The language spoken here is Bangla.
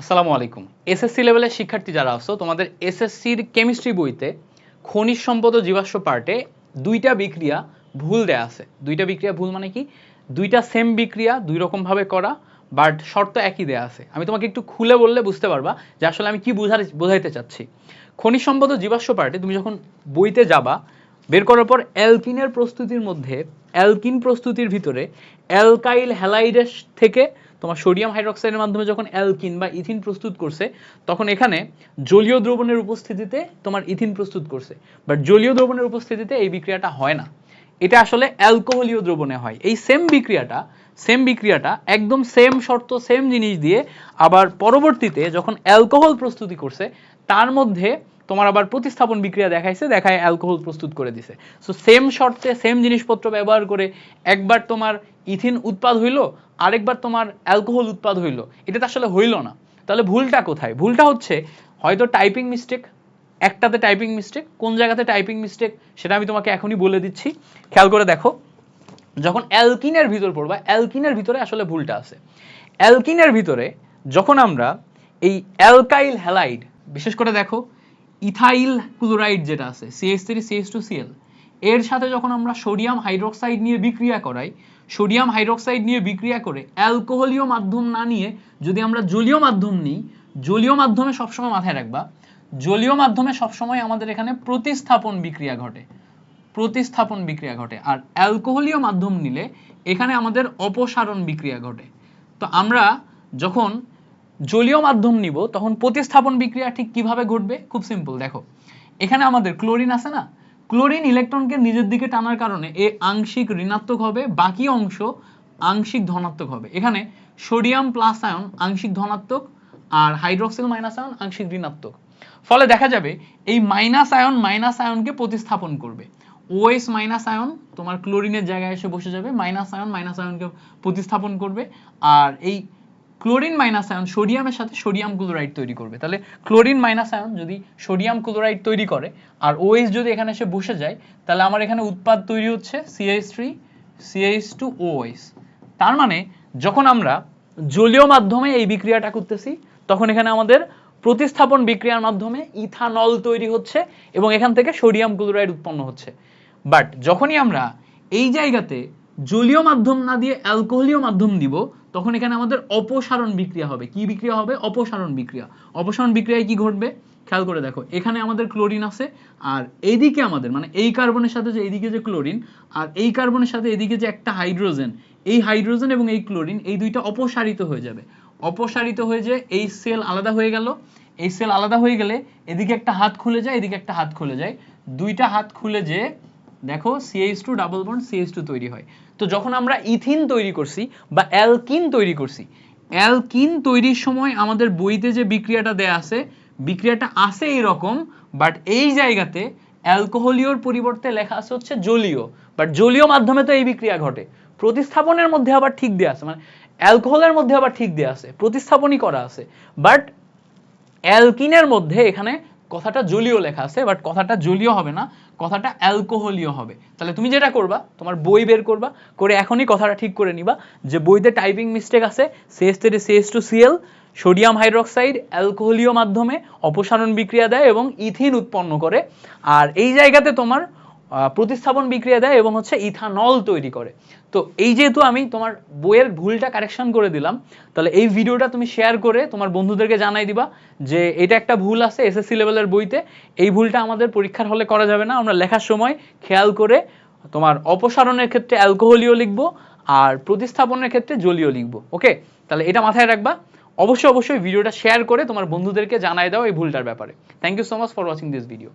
আসসালামু আলাইকুম। এসএসসি লেভেলের শিক্ষার্থী যারা আছো তোমাদের এসএসসির কেমিস্ট্রি বইতে খনিজ সম্পদ ও জীবাশ্ম পার্টে দুইটা বিক্রিয়া ভুল দেয়া আছে। দুইটা বিক্রিয়া ভুল মানে কি? দুইটা সেম বিক্রিয়া দুই রকম ভাবে করা, বাট শর্ত একই দেয়া আছে। আমি তোমাকে একটু খুলে বললে বুঝতে পারবা যে আসলে আমি কি বোঝাইতে চাচ্ছি। খনিজ সম্পদ ও জীবাশ্ম পার্টে তুমি যখন বইতে যাবা, বের করার পর অ্যালকিনের প্রস্তুতির মধ্যে অ্যালকিন প্রস্তুতির ভিতরে অ্যালকাইল হ্যালাইডের থেকে তোমার সোডিয়াম হাইড্রোক্সাইডের মাধ্যমে যখন অ্যালকিন বা ইথিন প্রস্তুত করছে, তখন এখানে জলীয় দ্রবণের উপস্থিতিতে তোমার ইথিন প্রস্তুত করছে। বাট জলীয় দ্রবণের উপস্থিতিতে এই বিক্রিয়াটা হয় না, এটা আসলে অ্যালকোহলীয় দ্রবণে হয়। এই সেম বিক্রিয়াটা একদম সেম শর্ত সেম জিনিস দিয়ে আবার পরবর্তীতে যখন অ্যালকোহল প্রস্তুতি করছে, তার মধ্যে তোমার আবার প্রতিস্থাপন বিক্রিয়া দেখায় অ্যালকোহল প্রস্তুত করে দিছে। সো সেম শর্তে সেম জিনিসপত্র ব্যবহার করে একবার তোমার ইথিন উৎপাদ হইলো, আরেকবার তোমার অ্যালকোহল উৎপাদ হইলো, এটা তো আসলে হইলো না। তাহলে ভুলটা কোথায়? ভুলটা হচ্ছে হয়তো টাইপিং মিস্টেক, একটাতে টাইপিং মিস্টেক। কোন জায়গাতে টাইপিং মিস্টেক সেটা আমি তোমাকে এখনই বলে দিচ্ছি, খেয়াল করে দেখো। যখন অ্যালকিনের ভিতর পড়বা, অ্যালকিনের ভিতরে আসলে ভুলটা আছে। অ্যালকিনের ভিতরে যখন আমরা এই অ্যালকাইল হ্যালাইড, বিশেষ করে দেখো ইথাইল ক্লোরাইড যেটা আছে CH3CH2Cl, এর সাথে যখন আমরা সোডিয়াম হাইড্রোক্সাইড নিয়ে বিক্রিয়া করাই, সোডিয়াম হাইড্রোক্সাইড নিয়ে বিক্রিয়া করে অ্যালকোহলীয় মাধ্যম না নিয়ে যদি আমরা জলীয় মাধ্যম নিই, জলীয় মাধ্যমে সবসময় মাথায় রাখবা, জলীয় মাধ্যমে সবসময় আমাদের এখানে প্রতিস্থাপন বিক্রিয়া ঘটে, প্রতিস্থাপন বিক্রিয়া ঘটে। আর অ্যালকোহলীয় মাধ্যম নিলে এখানে আমাদের অপসারণ বিক্রিয়া ঘটে। তো আমরা যখন জলীয় মাধ্যম নিব তখন প্রতিস্থাপন বিক্রিয়া ঠিক কিভাবে ঘটবে? খুব সিম্পল, দেখো এখানে আমাদের ক্লোরিন আছে না, ক্লোরিন ইলেকট্রনকে নিজের দিকে টানার কারণে এ আংশিক ঋণাত্মক হবে, বাকি অংশ আংশিক ধনাত্মক হবে। এখানে সোডিয়াম প্লাস আয়ন আংশিক ধনাত্মক আর হাইড্রোক্সিল মাইনাস আয়ন আংশিক ঋণাত্মক। ফলে দেখা যাবে এই মাইনাস আয়নকে প্রতিস্থাপন করবে। OH মাইনাস আয়ন তোমার ক্লোরিনের জায়গায় এসে বসে যাবে, মাইনাস আয়নকে প্রতিস্থাপন করবে। আর এই ক্লোরিন মাইনাস আয়ন সোডিয়ামের সাথে সোডিয়াম ক্লোরাইড তৈরি করবে। তাহলে ক্লোরিন মাইনাস আয়ন যদি সোডিয়াম ক্লোরাইড তৈরি করে আর OH যদি এখানে এসে বসে যায়, তাহলে আমার এখানে উৎপাদ তৈরি হচ্ছে CH3CH2OH। তার মানে যখন আমরা জলীয় মাধ্যমে এই বিক্রিয়াটা করতেছি, তখন এখানে আমাদের প্রতিস্থাপন বিক্রিয়ার মাধ্যমে ইথানল তৈরি হচ্ছে এবং এখান থেকে সোডিয়াম ক্লোরাইড উৎপন্ন হচ্ছে। বাট যখনই আমরা এই জায়গাতে জলীয় মাধ্যম না দিয়ে অ্যালকোহলীয় মাধ্যম দিব, তখন এখানে আমাদের অপসারণ বিক্রিয়া হবে। কি বিক্রিয়া হবে? অপসারণ বিক্রিয়া। অপসারণ বিক্রিয়ায় কি ঘটবে খেয়াল করে দেখো, এখানে আমাদের ক্লোরিন আছে আর এইদিকে আমাদের মানে এই কার্বনের সাথে যে এইদিকে যে ক্লোরিন আর এই কার্বনের সাথে এদিকে যে একটা হাইড্রোজেন, এই হাইড্রোজেন এবং এই ক্লোরিন এই দুইটা অপসারিত হয়ে যাবে। অপসারিত হয়ে যে এই সেল আলাদা হয়ে গেল, এই সেল আলাদা হয়ে গেলে এদিকে একটা হাত খুলে যায়, এদিকে একটা হাত খুলে যায়, দুইটা হাত খুলে যে দেখো CH2 ডাবল বন্ড CH2 তৈরি হয়। তো যখন আমরা ইথিন তৈরি করছি বা অ্যালকিন তৈরি করছি, অ্যালকিন তৈরির সময় আমাদের বইতে যে বিক্রিয়াটা দেয়া আছে, বিক্রিয়াটা আছে এইরকম, বাট এই জায়গাতে অ্যালকোহলীয়র পরিবর্তে লেখা আছে হচ্ছে জলীয়। বাট জলীয় মাধ্যমে তো এই বিক্রিয়া ঘটে, প্রতিস্থাপনের মধ্যে আবার ঠিক দেয়া আছে, মানে অ্যালকোহলের মধ্যে আবার ঠিক দেয়া আছে, প্রতিস্থাপনই করা আছে। বাট অ্যালকিনের মধ্যে এখানে কথাটা জলীয় লেখা আছে, বাট কথাটা জলীয় হবে না, কথাটা অ্যালকোহলীয় হবে। তাহলে তুমি যেটা করবা, তোমার বই বের করবা, করে এখনই কথাটা ঠিক করে নিবা যে বইতে টাইপিং মিস্টেক আছে, CH3CH2Cl সোডিয়াম হাইড্রোক্সাইড অ্যালকোহলীয় মাধ্যমে অপসারণ বিক্রিয়া দেয় এবং ইথিন উৎপন্ন করে, আর এই জায়গাতে তোমার প্রতিস্থাপন বিক্রিয়া দেয় এবং হচ্ছে ইথানল তৈরি করে। তো এই যেহেতু আমি তোমার বইয়ের ভুলটা কারেকশন করে দিলাম, তাহলে এই ভিডিওটা তুমি শেয়ার করে তোমার বন্ধুদেরকে জানাই দিবা যে এটা একটা ভুল আছে এসএসসি লেভেলের বইতে, এই ভুলটা আমাদের পরীক্ষার হলে করা যাবে না। আমরা লেখার সময় খেয়াল করে তোমার অপসারণের ক্ষেত্রে অ্যালকোহলীয় লিখবো আর প্রতিস্থাপনের ক্ষেত্রে জলীয় লিখবো। ওকে, তাহলে এটা মাথায় রাখবা। অবশ্যই ভিডিওটা শেয়ার করে তোমার বন্ধুদেরকে জানাই দাও এই ভুলটার ব্যাপারে। Thank you so much for watching this video.